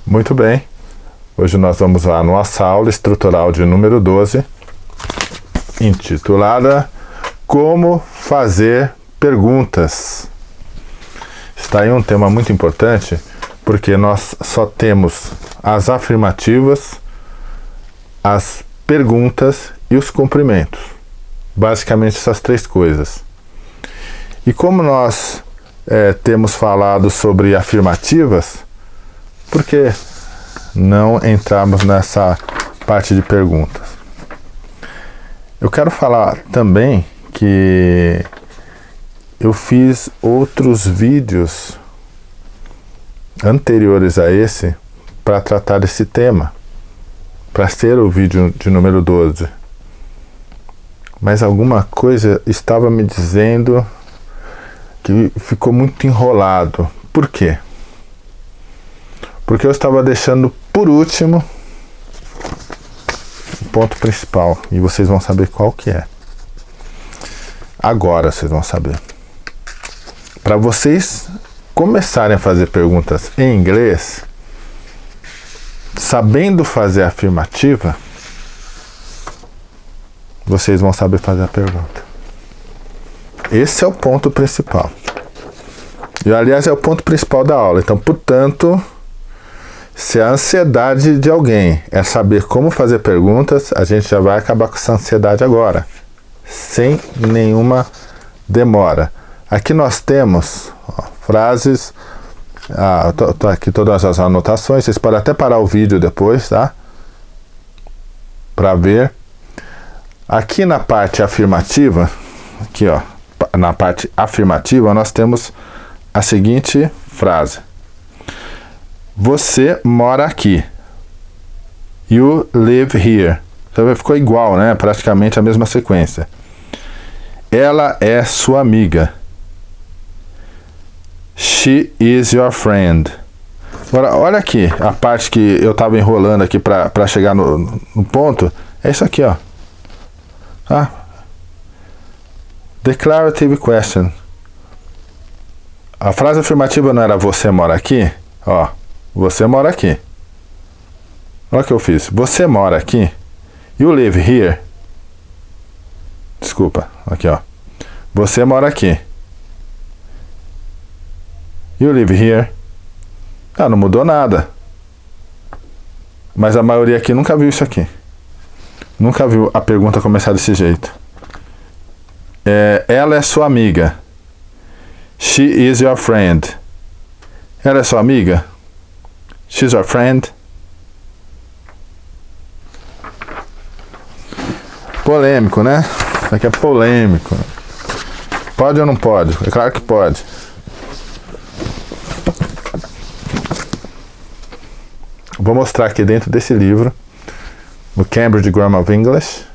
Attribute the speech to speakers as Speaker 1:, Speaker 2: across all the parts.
Speaker 1: Muito bem. Hoje nós vamos lá à nossa aula estrutural de número 12, intitulada Como fazer perguntas. Está aí um tema muito importante, porque nós só temos as afirmativas, as perguntas e os cumprimentos. Basicamente essas três coisas. E como nós temos falado sobre afirmativas, por que não entrarmos nessa parte de perguntas? Eu quero falar também que eu fiz outros vídeos anteriores a esse para tratar desse tema, para ser o vídeo de número 12. Mas alguma coisa estava me dizendo que ficou muito enrolado. Por quê? Porque eu estava deixando por último o ponto principal. E vocês vão saber qual que é. Agora vocês vão saber. Para vocês começarem a fazer perguntas em inglês, sabendo fazer a afirmativa, vocês vão saber fazer a pergunta. Esse é o ponto principal. E, aliás, é o ponto principal da aula. Então, portanto, se a ansiedade de alguém é saber como fazer perguntas, a gente já vai acabar com essa ansiedade agora, sem nenhuma demora. Aqui nós temos frases, tô aqui todas as anotações, vocês podem até parar o vídeo depois, tá? Para ver. Aqui na parte afirmativa, aqui ó, na parte afirmativa nós temos a seguinte frase: você mora aqui. You live here. Então ficou igual, né? Praticamente a mesma sequência. Ela é sua amiga. She is your friend. Agora, olha aqui, a parte que eu estava enrolando aqui para chegar no ponto. É isso aqui, ó. Ah. Declarative question. A frase afirmativa não era você mora aqui? Ó, você mora aqui. Olha o que eu fiz. Você mora aqui. You live here. Desculpa, aqui ó. Você mora aqui. You live here. Ah, não mudou nada. Mas a maioria aqui nunca viu isso aqui. Nunca viu a pergunta começar desse jeito. Ela é sua amiga. She is your friend. Ela é sua amiga? She's your friend. Polêmico, né? Isso aqui é polêmico. Pode ou não pode? É claro que pode. Vou mostrar aqui dentro desse livro, o Cambridge Grammar of English,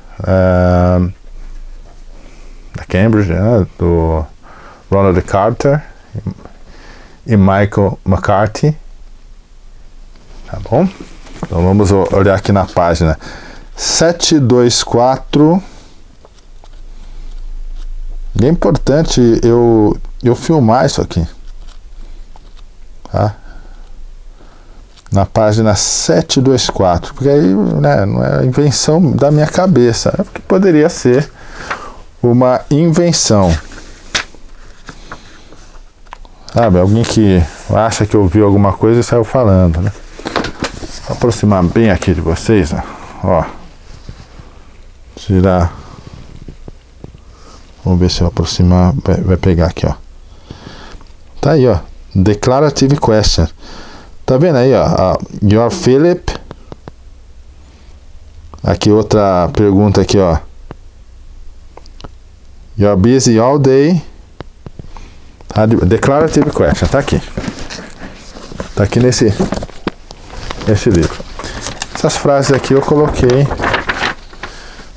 Speaker 1: da Cambridge, né, do Ronald Carter e Michael McCarthy. Tá bom? Então vamos olhar aqui na página 724. E é importante eu filmar isso aqui, tá? Na página 724, porque aí, né, não é invenção da minha cabeça, é porque poderia ser uma invenção. Sabe, alguém que acha que ouviu alguma coisa e saiu falando, né? Vou aproximar bem aqui de vocês, ó. Tirar. Vamos ver se eu aproximar, vai pegar aqui, ó. Tá aí, ó. Declarative question. Tá vendo aí, ó? Your Philip. Aqui outra pergunta aqui, ó. You're busy all day. Tá? Declarative question, tá aqui. Tá aqui nesse livro. Essas frases aqui eu coloquei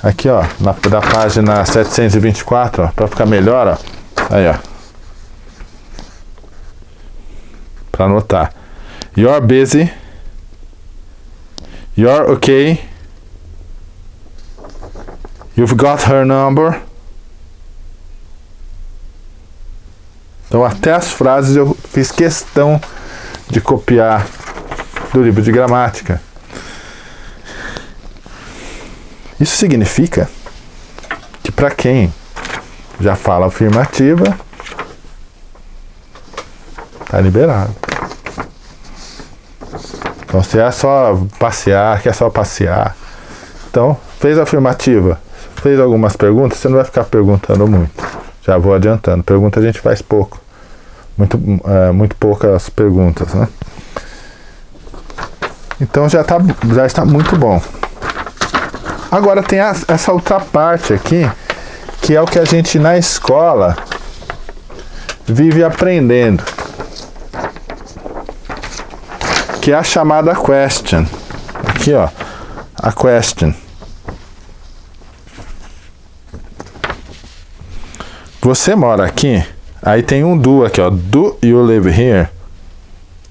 Speaker 1: aqui, ó, da página 724, ó, para ficar melhor, ó. Aí, ó. Para anotar. You're busy. You're okay. You've got her number. Então até as frases eu fiz questão de copiar do livro de gramática. Isso significa que para quem já fala afirmativa, tá liberado. Então, se é só passear, quer só passear. Então, fez afirmativa, fez algumas perguntas, você não vai ficar perguntando muito. Já vou adiantando. Pergunta a gente faz pouco. Muito poucas perguntas, né? Então já está muito bom. Agora tem essa outra parte aqui, que é o que a gente na escola vive aprendendo, que é a chamada question. Aqui, ó, a question. Você mora aqui? Aí tem um do aqui, ó. Do you live here?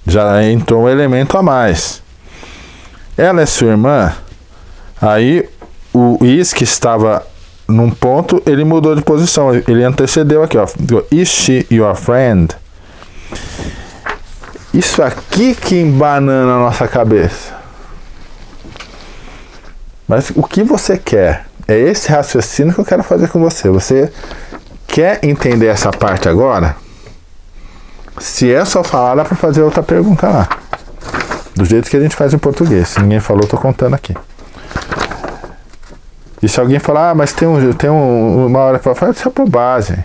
Speaker 1: Já entrou um elemento a mais. Ela é sua irmã? Aí o is, que estava num ponto, ele mudou de posição. Ele antecedeu aqui, ó. Is she your friend? Isso aqui que embanana a nossa cabeça. Mas o que você quer? É esse raciocínio que eu quero fazer com você. Você quer entender essa parte agora? Se é só falar, dá para fazer outra pergunta lá. Do jeito que a gente faz em português. Se ninguém falou, tô contando aqui. E se alguém falar, mas tem uma hora para falar, isso é bobagem.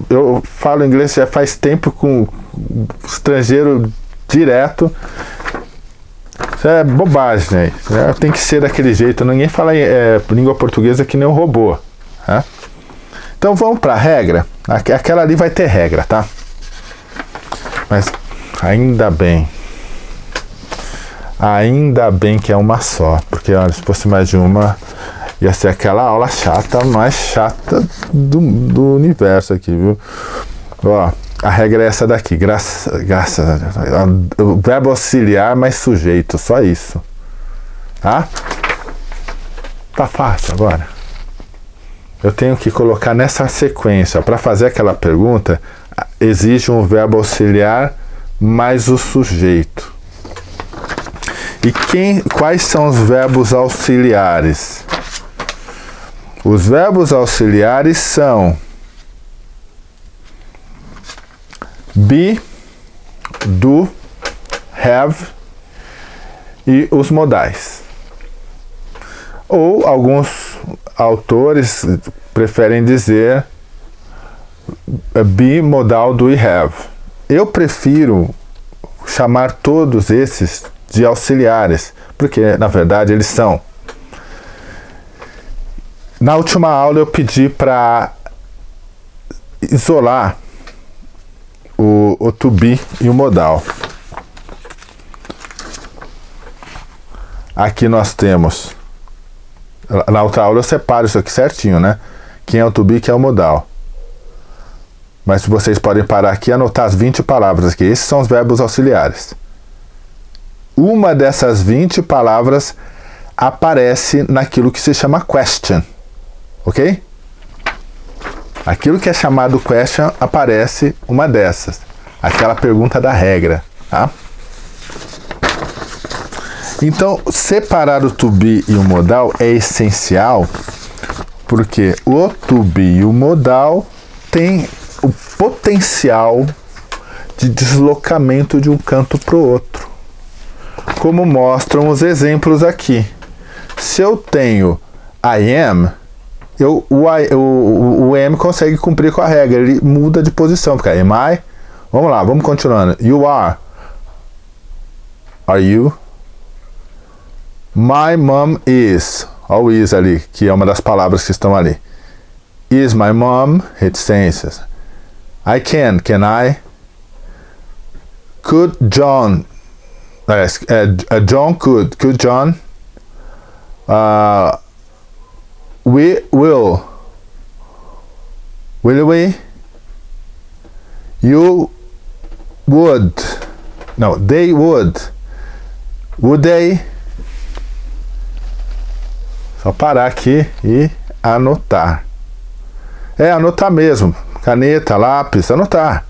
Speaker 1: Eu falo inglês já faz tempo com estrangeiro direto. Isso é bobagem, né? Tem que ser daquele jeito. Ninguém fala língua portuguesa que nem um robô. Né? Então vamos para a regra. Aquela ali vai ter regra, tá? Mas ainda bem. Ainda bem que é uma só. Porque olha, se fosse mais de uma, ia ser aquela aula chata, mais chata do universo aqui, viu? Ó, a regra é essa daqui. Graças a Deus. O verbo auxiliar mais sujeito. Só isso. Tá? Tá fácil agora. Eu tenho que colocar nessa sequência. Para fazer aquela pergunta, exige um verbo auxiliar mais o sujeito. E quais são os verbos auxiliares? Os verbos auxiliares são be, do, have e os modais. Ou alguns autores preferem dizer be modal do e have. Eu prefiro chamar todos esses de auxiliares, porque na verdade eles são. Na última aula eu pedi para isolar o to be e o modal. Aqui nós temos, na outra aula eu separo isso aqui certinho, né? Quem é o to be, quem é o modal. Mas vocês podem parar aqui e anotar as 20 palavras aqui. Esses são os verbos auxiliares. Uma dessas 20 palavras aparece naquilo que se chama question. Ok? Aquilo que é chamado question, aparece uma dessas. Aquela pergunta da regra. Tá? Então, separar o to be e o modal é essencial, porque o to be e o modal têm o potencial de deslocamento de um canto para o outro, como mostram os exemplos aqui. Se eu tenho I am, o am consegue cumprir com a regra, ele muda de posição, porque am I, vamos lá, vamos continuando. You are you? My mom is, olha o is ali, que é uma das palavras que estão ali. Is my mom, reticências. I can I? Could John, John could John? We will we? You would, no, they would they? Só parar aqui e anotar. Anotar mesmo. Caneta, lápis, anotar.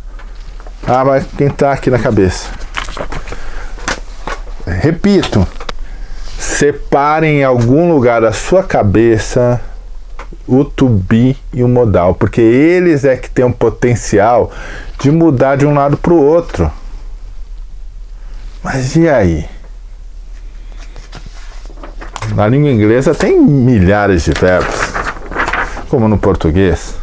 Speaker 1: Vai entrar aqui na cabeça. Repito, separem em algum lugar da sua cabeça o to be e o modal, porque eles é que têm um potencial de mudar de um lado para o outro. Mas e aí? Na língua inglesa tem milhares de verbos, como no português.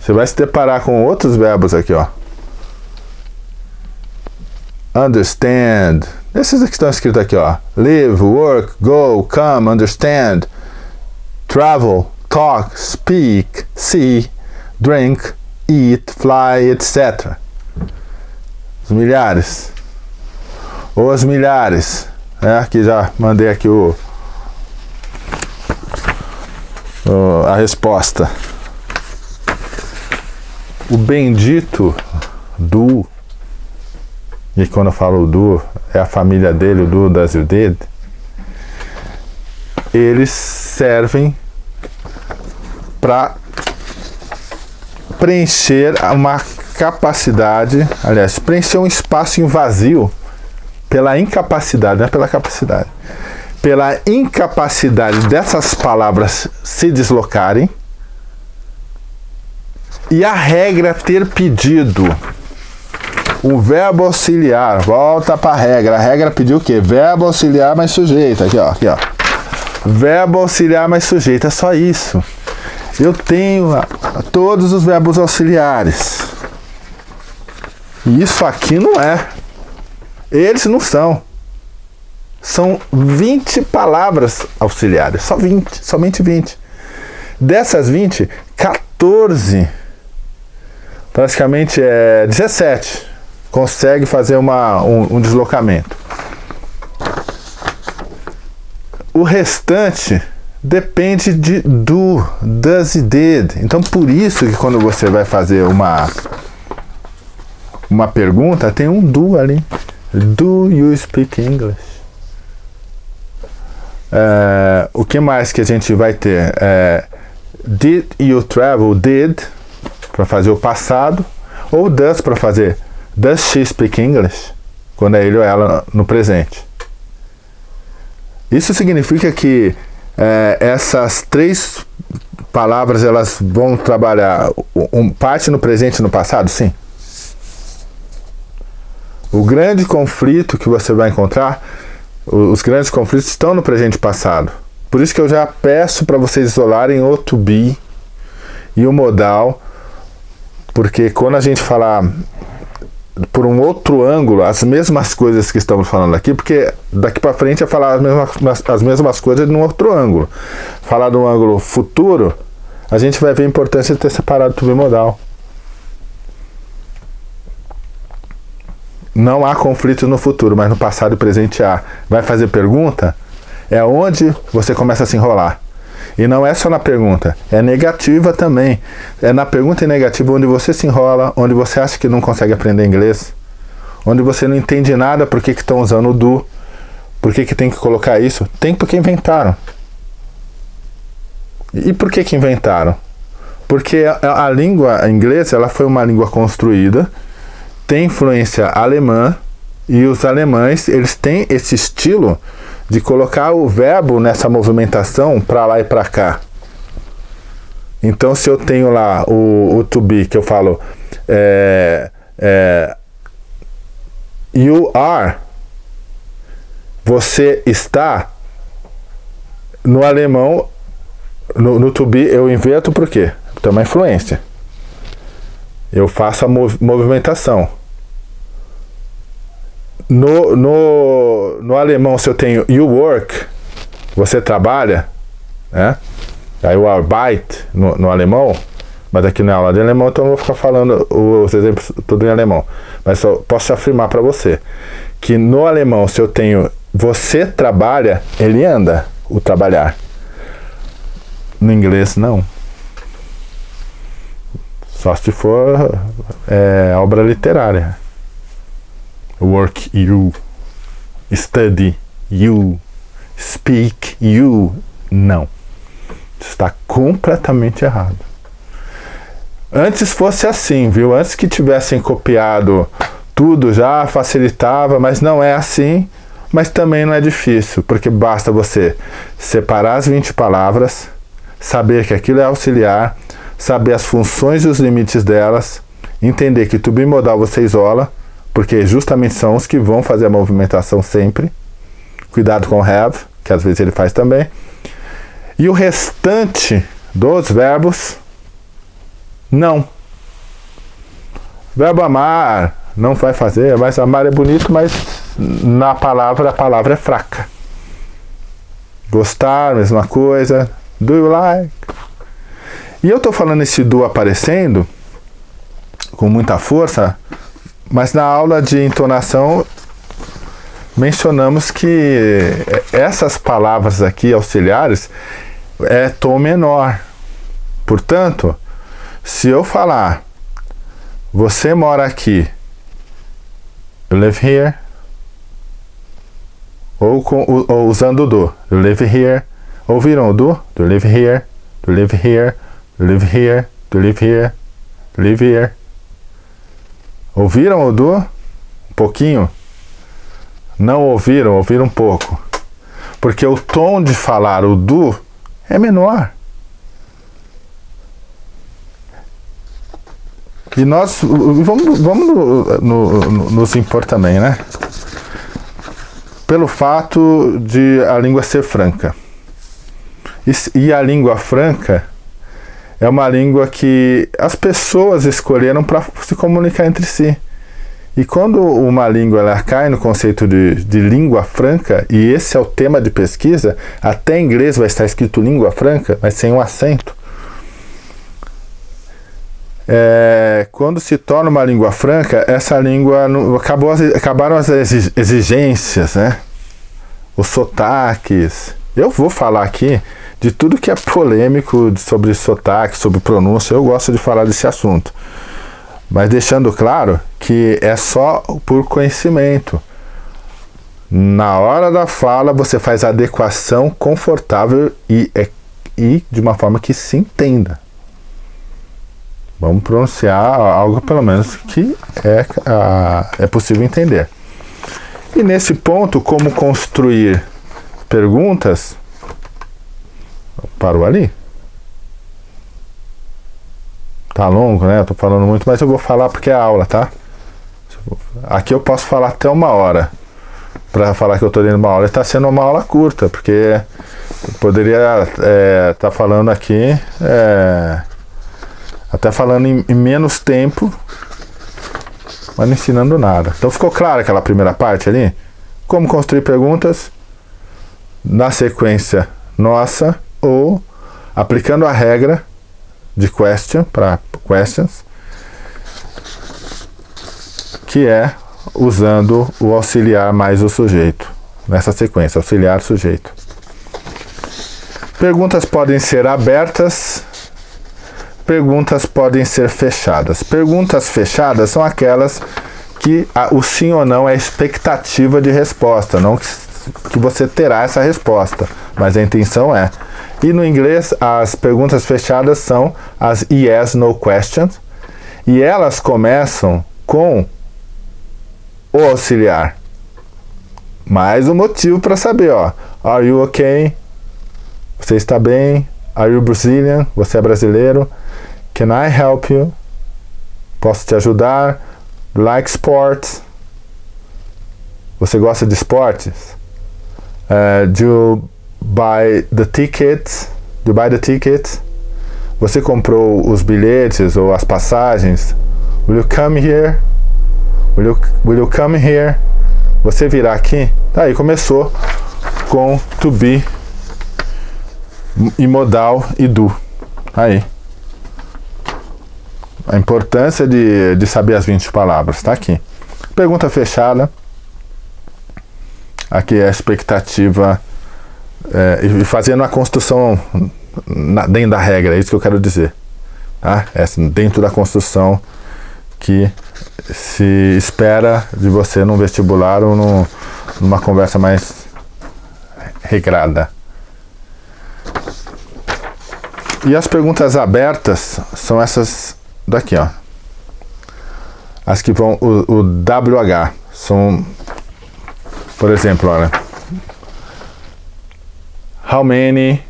Speaker 1: Você vai se deparar com outros verbos aqui, ó. Understand. Esses aqui estão escritos aqui, ó. Live, work, go, come, understand. Travel, talk, speak, see, drink, eat, fly, etc. Os milhares. Ou as milhares. Aqui já mandei aqui a resposta. O bendito do, e quando eu falo do, é a família dele, o do, das e o dele, eles servem para preencher uma capacidade, aliás, preencher um espaço em vazio pela incapacidade, não é pela capacidade, pela incapacidade dessas palavras se deslocarem. E a regra ter pedido o verbo auxiliar, volta para a regra pediu o quê? Verbo auxiliar mais sujeito, aqui ó, verbo auxiliar mais sujeito, é só isso. Eu tenho todos os verbos auxiliares, e isso aqui não é, eles não são, são 20 palavras auxiliares, só 20, somente 20, dessas 20, 14, praticamente 17, consegue fazer um deslocamento. O restante depende de do, does e did. Então, por isso que quando você vai fazer uma pergunta, tem um do ali. Do you speak English? O que mais que a gente vai ter? Did you travel? Did, para fazer o passado, ou does para fazer does she speak English, quando é ele ou ela no presente. Isso significa que essas três palavras elas vão trabalhar parte no presente e no passado? Sim. O grande conflito que você vai encontrar, os grandes conflitos estão no presente e passado. Por isso que eu já peço para vocês isolarem o to be e o modal, porque quando a gente falar por um outro ângulo as mesmas coisas que estamos falando aqui, porque daqui para frente é falar as mesmas coisas num outro ângulo. Falar de um ângulo futuro, a gente vai ver a importância de ter separado to be modal. Não há conflito no futuro, mas no passado e presente há. Vai fazer pergunta? É onde você começa a se enrolar. E não é só na pergunta, é negativa também. É na pergunta e negativa onde você se enrola, onde você acha que não consegue aprender inglês, onde você não entende nada por que estão usando o do, por que tem que colocar isso. Tem porque inventaram. E por que inventaram? Porque a língua inglesa ela foi uma língua construída, tem influência alemã, e os alemães eles têm esse estilo de colocar o verbo nessa movimentação para lá e para cá. Então, se eu tenho lá o to be, que eu falo you are, você está, no alemão, no to be, eu inverto por quê? Tem uma influência. Eu faço a movimentação. No alemão, se eu tenho you work, você trabalha, né? Aí o arbeit no alemão, mas aqui não é aula de alemão, então eu vou ficar falando os exemplos tudo em alemão. Mas só posso afirmar para você que no alemão, se eu tenho você trabalha, ele anda, o trabalhar. No inglês, não. Só se for obra literária. Work you, study you, speak you. Não. Está completamente errado. Antes fosse assim, viu? Antes que tivessem copiado tudo já facilitava, mas não é assim, mas também não é difícil, porque basta você separar as 20 palavras, saber que aquilo é auxiliar, saber as funções e os limites delas, entender que to be modal você isola, porque justamente são os que vão fazer a movimentação sempre. Cuidado com o have, que às vezes ele faz também. E o restante dos verbos, não. Verbo amar não vai fazer, mas amar é bonito, mas na palavra, a palavra é fraca. Gostar, mesma coisa. Do you like? E eu tô falando esse do aparecendo com muita força, mas na aula de entonação mencionamos que essas palavras aqui auxiliares é tom menor. Portanto, se eu falar você mora aqui, you live here, ou usando o do, you live here. Ouviram o do? You live here, you live here, you live here, you live here, you live here. Ouviram o do? Um pouquinho? Não ouviram? Ouviram um pouco. Porque o tom de falar o do é menor. E nós vamos nos impor também, né? Pelo fato de a língua ser franca. E a língua franca é uma língua que as pessoas escolheram para se comunicar entre si. E quando uma língua ela cai no conceito de língua franca, e esse é o tema de pesquisa, até em inglês vai estar escrito língua franca, mas sem um acento. Quando se torna uma língua franca, essa língua acabaram as exigências, né? Os sotaques. Eu vou falar aqui de tudo que é polêmico sobre sotaque, sobre pronúncia. Eu gosto de falar desse assunto, mas deixando claro que é só por conhecimento. Na hora da fala você faz a adequação confortável e de uma forma que se entenda. Vamos pronunciar algo pelo menos que é possível entender. E nesse ponto, como construir perguntas, parou ali? Tá longo, né? Eu tô falando muito, mas eu vou falar porque é aula, tá? Aqui eu posso falar até 1 hora. Para falar que eu tô dando uma aula, está sendo uma aula curta, porque eu poderia tá falando aqui, até falando em menos tempo, mas não ensinando nada. Então ficou claro aquela primeira parte ali? Como construir perguntas na sequência nossa, ou aplicando a regra de question para questions, que é usando o auxiliar mais o sujeito, nessa sequência, auxiliar, sujeito. Perguntas podem ser abertas, perguntas podem ser fechadas. Perguntas fechadas são aquelas que o sim ou não é expectativa de resposta, não que você terá essa resposta, mas a intenção é. E no inglês, as perguntas fechadas são as yes, no questions, e elas começam com o auxiliar. Mais um motivo para saber, ó. Are you okay? Você está bem? Are you Brazilian? Você é brasileiro? Can I help you? Posso te ajudar? Like sports? Você gosta de esportes? Do you buy the tickets? Do you buy the tickets? Você comprou os bilhetes ou as passagens? Will you come here? Will you come here? Você virá aqui? Aí começou com to be e modal e do. Aí. A importância de saber as 20 palavras, tá aqui. Pergunta fechada. Aqui é a expectativa, e fazendo a construção dentro da regra, é isso que eu quero dizer. Tá? Dentro da construção que se espera de você num vestibular ou numa conversa mais regrada. E as perguntas abertas são essas daqui, ó. As que vão, o WH, são, por exemplo, olha. How many,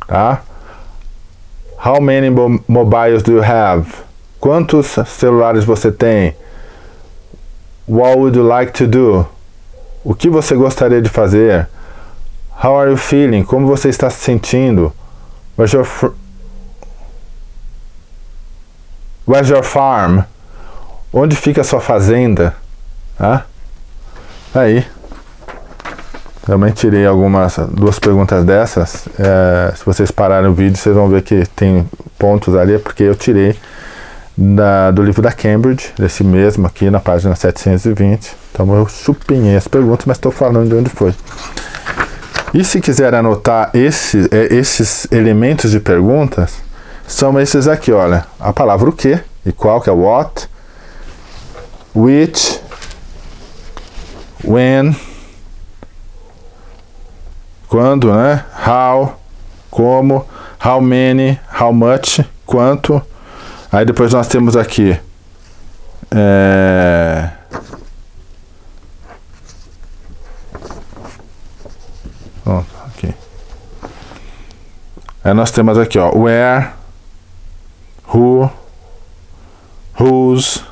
Speaker 1: tá? How many mobiles do you have? Quantos celulares você tem? What would you like to do? O que você gostaria de fazer? How are you feeling? Como você está se sentindo? Where's your farm? Onde fica a sua fazenda? Tá? Aí. Também tirei duas perguntas dessas. Se vocês pararem o vídeo, vocês vão ver que tem pontos ali, porque eu tirei do livro da Cambridge, desse mesmo aqui, na página 720. Então eu chupinhei as perguntas, mas estou falando de onde foi. E se quiser anotar esses elementos de perguntas, são esses aqui, olha. A palavra o que e qual, que é what, which, when, quando, né? How, como, how many, how much, quanto. Aí depois nós temos aqui aqui. Aí nós temos aqui, ó, where, who, whose,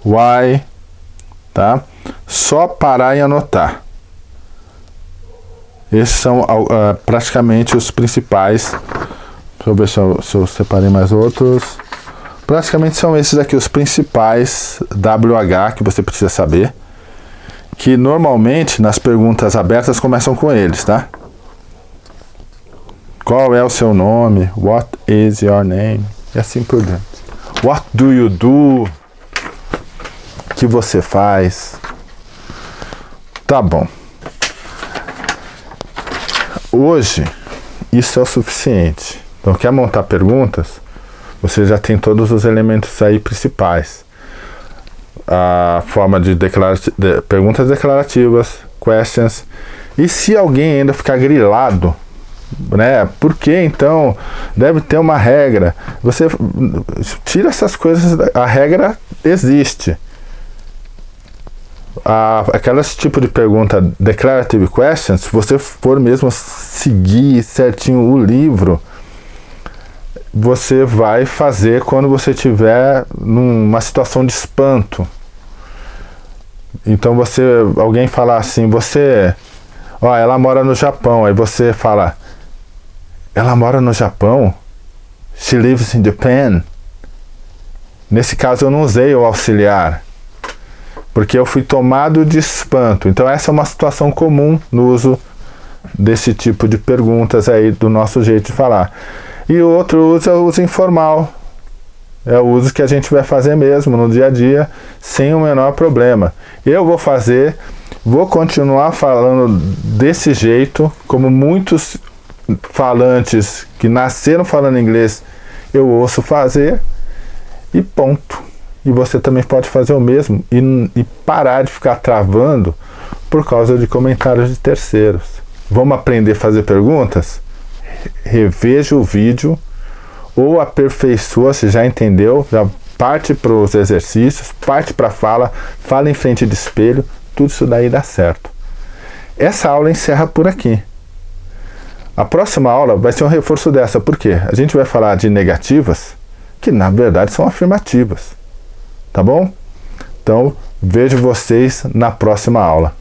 Speaker 1: why, tá? Só parar e anotar. Esses são praticamente os principais. Deixa eu ver se eu separei mais outros. Praticamente são esses aqui os principais WH que você precisa saber. Que normalmente nas perguntas abertas começam com eles, tá? Qual é o seu nome? What is your name? E assim por diante. What do you do? O que você faz? Tá bom. Hoje, isso é o suficiente. Então, quer montar perguntas? Você já tem todos os elementos aí principais. A forma de perguntas declarativas, questions. E se alguém ainda ficar grilado, né? Por que então deve ter uma regra? Você tira essas coisas, a regra existe. Aquelas tipo de pergunta declarative questions, se você for mesmo seguir certinho o livro, você vai fazer quando você estiver numa situação de espanto. Então alguém falar assim, ela mora no Japão, aí você fala, ela mora no Japão? She lives in Japan. Nesse caso eu não usei o auxiliar, porque eu fui tomado de espanto. Então essa é uma situação comum no uso desse tipo de perguntas aí, do nosso jeito de falar. E o outro uso é o uso informal. É o uso que a gente vai fazer mesmo no dia a dia, sem o menor problema. Eu vou continuar falando desse jeito, como muitos falantes que nasceram falando inglês, eu ouço fazer, e ponto. E você também pode fazer o mesmo e parar de ficar travando por causa de comentários de terceiros. Vamos aprender a fazer perguntas? Reveja o vídeo ou aperfeiçoa, se já entendeu, já parte para os exercícios, parte para a fala em frente de espelho, tudo isso daí dá certo. Essa aula encerra por aqui. A próxima aula vai ser um reforço dessa, porque a gente vai falar de negativas, que na verdade são afirmativas. Tá bom? Então, vejo vocês na próxima aula.